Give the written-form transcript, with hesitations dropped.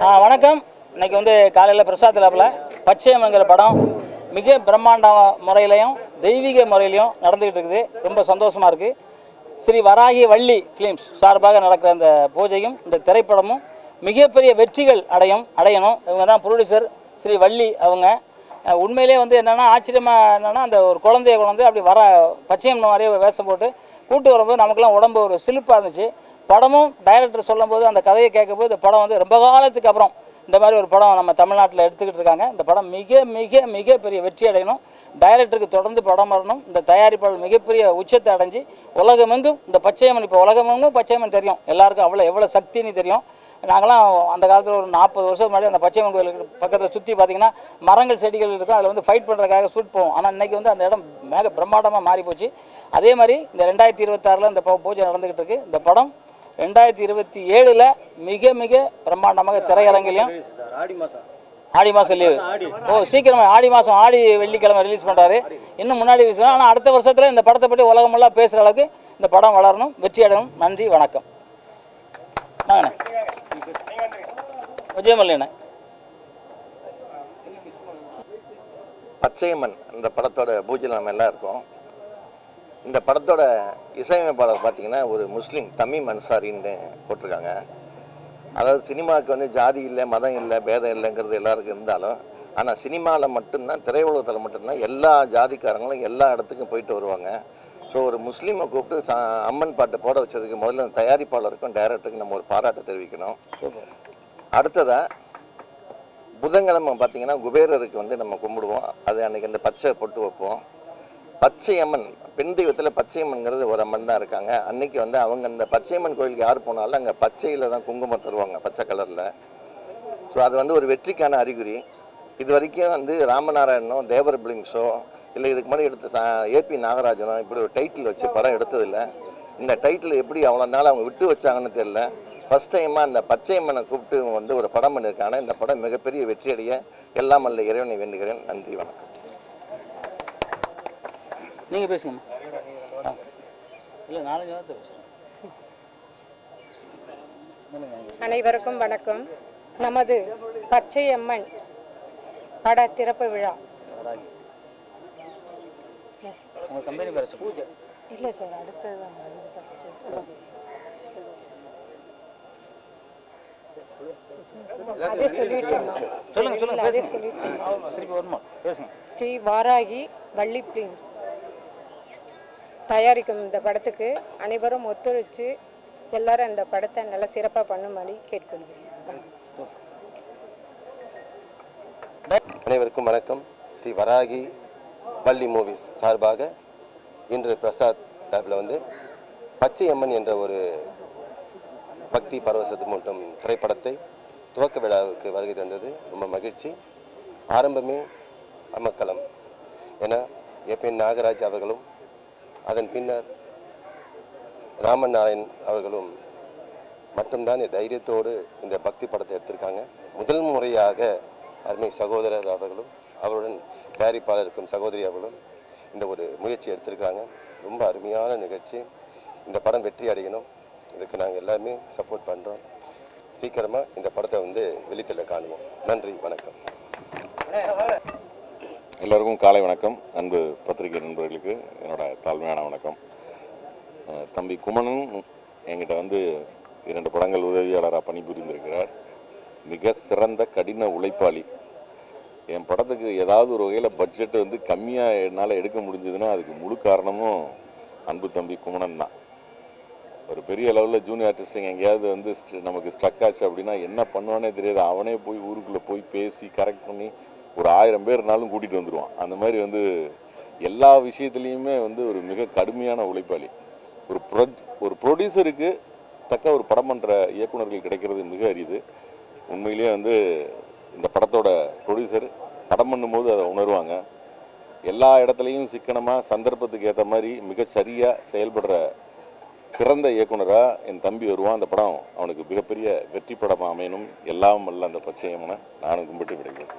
வணக்கம். இன்றைக்கி காலையில் பிரசாத் லேபில் பச்சையம்ங்கிற படம் மிக பிரம்மாண்ட முறையிலையும் தெய்வீக முறையிலையும் நடந்துக்கிட்டு இருக்குது. ரொம்ப சந்தோஷமாக இருக்குது. ஸ்ரீ வராகி வள்ளி ஃபிலிம்ஸ் சார்பாக நடக்கிற அந்த பூஜையும் இந்த திரைப்படமும் மிகப்பெரிய வெற்றிகள் அடையணும். இவங்க தான் ப்ரொடியூசர் ஸ்ரீ வள்ளி. அவங்க உண்மையிலே என்னென்னா ஆச்சரியமாக என்னென்னா அந்த ஒரு குழந்தைய அப்படி பச்சையம் மாதிரியே வேஷம் போட்டு கூட்டு வரும்போது நமக்குலாம் உடம்பு ஒரு சிலிப்பாக இருந்துச்சு. படமும் டைரக்டர் சொல்லும்போது அந்த கதையை கேட்கும்போது இந்த படம் ரொம்ப காலத்துக்கு அப்புறம் இந்த மாதிரி ஒரு படம் நம்ம தமிழ்நாட்டில் எடுத்துக்கிட்டு இருக்காங்க. இந்த படம் மிக மிக மிக பெரிய வெற்றி அடையணும். டைரக்டருக்கு தொடர்ந்து படம் வரணும். இந்த தயாரிப்பாளர் மிகப்பெரிய உச்சத்தை அடைஞ்சு உலகமெங்கும் இந்த பச்சையம்மன் இப்போ உலகமெங்கும் பச்சையம்மன் தெரியும். எல்லாருக்கும் எவ்வளோ சக்தின்னு தெரியும். நாங்களாம் அந்த காலத்தில் ஒரு 40 வருஷத்துக்கு முன்னாடி அந்த பச்சையம்மன் கோயிலுக்கு பக்கத்தில் சுற்றி பார்த்திங்கன்னா மரங்கள் செடிகள் இருக்கும். அதில் ஃபைட் பண்ணுறதுக்காக ஷூட் போவோம். ஆனால் இன்றைக்கி அந்த இடம் மிக பிரம்மாண்டமாக மாறி போச்சு. அதே மாதிரி இந்த 2026 இந்த பூஜை நடந்துக்கிட்டு இருக்குது. இந்த படம் 2027 மிக மிக பிரம்மாண்டமாக திரையரங்கிலையும் ஆடி மாதம் லீவு சீக்கிரமாக ஆடி மாதம் வெள்ளிக்கிழமை ரிலீஸ் பண்ணுறாரு. இன்னும் முன்னாடி ரிலீஸ் பண்ணால் ஆனால் அடுத்த வருஷத்தில் இந்த படத்தை பற்றி உலகமெல்லாம் பேசுகிற அளவுக்கு இந்த படம் வளரணும், வெற்றி அடையணும். நன்றி, வணக்கம். நாங்கண்ணே விஜயமல்லிண்ணே. பச்சையம்மன் இந்த படத்தோட பூஜையில் நம்ம எல்லாம் இருக்கோம். இந்த படத்தோட இசையமைப்பாளர் பார்த்திங்கன்னா ஒரு முஸ்லீம் தமீம் அன்சாரின்னு போட்டிருக்காங்க. அதாவது சினிமாவுக்கு ஜாதி இல்லை, மதம் இல்லை, பேதம் இல்லைங்கிறது எல்லாருக்கும் இருந்தாலும், ஆனால் சினிமாவில் மட்டும்தான், திரையுலகத்தில் மட்டும்தான் எல்லா ஜாதிக்காரங்களும் எல்லா இடத்துக்கும் போயிட்டு வருவாங்க. ஸோ ஒரு முஸ்லீமை கூப்பிட்டு அம்மன் பாட்டு போட வச்சதுக்கு முதல்ல தயாரிப்பாளருக்கும் டைரக்டருக்கும் நம்ம ஒரு பாராட்டை தெரிவிக்கணும். அடுத்ததாக புதன்கிழமை பார்த்திங்கன்னா குபேரருக்கு நம்ம கும்பிடுவோம். அது அன்றைக்கி அந்த பச்சை பொட்டு வைப்போம். பச்சையம்மன் பெண் தெய்வத்தில் பச்சையம்மன்கிறது ஒரு அம்மன் தான் இருக்காங்க. அன்றைக்கி அவங்க அந்த பச்சையம்மன் கோயிலுக்கு யார் போனாலும் அங்கே பச்சையில் தான் குங்குமம் தருவாங்க, பச்சை கலரில். ஸோ அது ஒரு வெற்றிக்கான அறிகுறி. இது வரைக்கும் ராமநாராயணனோ தேவர் பிலிம்ஸோ இல்லை இதுக்கு முன்னாடி எடுத்த ஏபி நாகராஜனோ இப்படி ஒரு டைட்டில் வச்சு படம் எடுத்ததில்லை. இந்த டைட்டில் எப்படி அவ்வளோ நாள் அவங்க விட்டு வச்சாங்கன்னு தெரியல. ஃபஸ்ட் டைமாக அந்த பச்சையம்மனை கூப்பிட்டு ஒரு படம் பண்ணியிருக்காங்க. இந்த படம் மிகப்பெரிய வெற்றி அடைய எல்லாம் அல்ல இறைவனை வேண்டுகிறேன். நன்றி, வணக்கம். நீங்கள் பேசுங்க. இல்லை, 4 வார்த்தை பேசுகிறேன். அனைவருக்கும் வணக்கம். நமது பச்சையம்மன் பட திறப்பு விழா. உங்கள் கம்பெனி பேர் பூஜை இல்லை சார், அடுத்தது தான் ஃபஸ்ட்டு. அதே சொல்லிட்டேன். சொல்லுங்கள் அதே சொல்லிட்டேன். திருப்பி வருமா பேசுங்க. ஸ்ரீ வாராகி வள்ளி ஃபிலிம்ஸ் தயாரிக்கும் இந்த படத்துக்கு அனைவரும் ஒத்துழைச்சு எல்லாரும் இந்த படத்தை நல்லா சிறப்பாக பண்ணும்படி கேட்டுக்கொள்கிறேன். அனைவருக்கும் வணக்கம். ஸ்ரீ வராகி வள்ளி மூவிஸ் சார்பாக இன்று பிரசாத் லேபில் பச்சையம்மன் என்ற ஒரு பக்தி பரவசத்து மூட்டும் திரைப்படத்தை துவக்க விழாவுக்கு வருகை தந்தது ரொம்ப மகிழ்ச்சி. ஆரம்பமே அமக்கலம் என ஏபி நாகராஜ் அவர்களும் அதன் பின்னர் ராமன் நாராயண் அவர்களும் மட்டும்தான் இந்த தைரியத்தோடு இந்த பக்தி படத்தை எடுத்திருக்காங்க. முதல் முறையாக அருமை சகோதரர் அவர்களும் அவருடன் தயாரிப்பாளருக்கும் சகோதரி அவர்களும் இந்த ஒரு முயற்சி எடுத்திருக்காங்க. ரொம்ப அருமையான நிகழ்ச்சி. இந்த படம் வெற்றி அடையணும். இதுக்கு நாங்கள் எல்லாருமே சப்போர்ட் பண்ணுறோம். சீக்கிரமாக இந்த படத்தை வெளித்தள்ள காணுவோம். நன்றி, வணக்கம். எல்லோருக்கும் காலை வணக்கம். அன்பு பத்திரிகை நண்பர்களுக்கு என்னோட தாழ்மையான வணக்கம். தம்பி குமணன் என்கிட்ட 2 படங்கள் உதவியாளராக பணிபுரிந்திருக்கிறார். மிக சிறந்த கடின உழைப்பாளி. என் படத்துக்கு ஏதாவது ஒரு வகையில் பட்ஜெட்டு கம்மியாக என்னால் எடுக்க முடிஞ்சதுன்னா அதுக்கு முழு காரணமும் அன்பு தம்பி குமணன் தான். ஒரு பெரிய லெவலில் ஜூனியர் ஆர்டிஸ்ட்டுங்க எங்கேயாவது நமக்கு ஸ்ட்ரக் ஆச்சு அப்படின்னா என்ன பண்ணுவானே தெரியாது. அவனே போய் ஊருக்குள்ளே போய் பேசி கரெக்ட் பண்ணி ஒரு 1000 பேர்னாலும் கூட்டிகிட்டு வந்துடுவான். அந்த மாதிரி எல்லா விஷயத்துலேயுமே ஒரு மிக கடுமையான உழைப்பாளி. ஒரு ப்ரொடியூசருக்கு தக்க ஒரு படம் பண்ணுற இயக்குநர்கள் கிடைக்கிறது மிக அரிது. உண்மையிலேயே இந்த படத்தோட ப்ரொடியூசர் படம் பண்ணும்போது அதை உணர்வாங்க. எல்லா இடத்துலையும் சிக்கனமாக சந்தர்ப்பத்துக்கு ஏற்ற மாதிரி மிக சரியாக செயல்படுற சிறந்த இயக்குனராக என் தம்பி வருவான். அந்த படம் அவனுக்கு மிகப்பெரிய வெற்றி படமாக அமையணும். எல்லாம் வல்ல அந்த பச்சையம்மனை நானும் கும்பிட்டு விடுகிறேன்.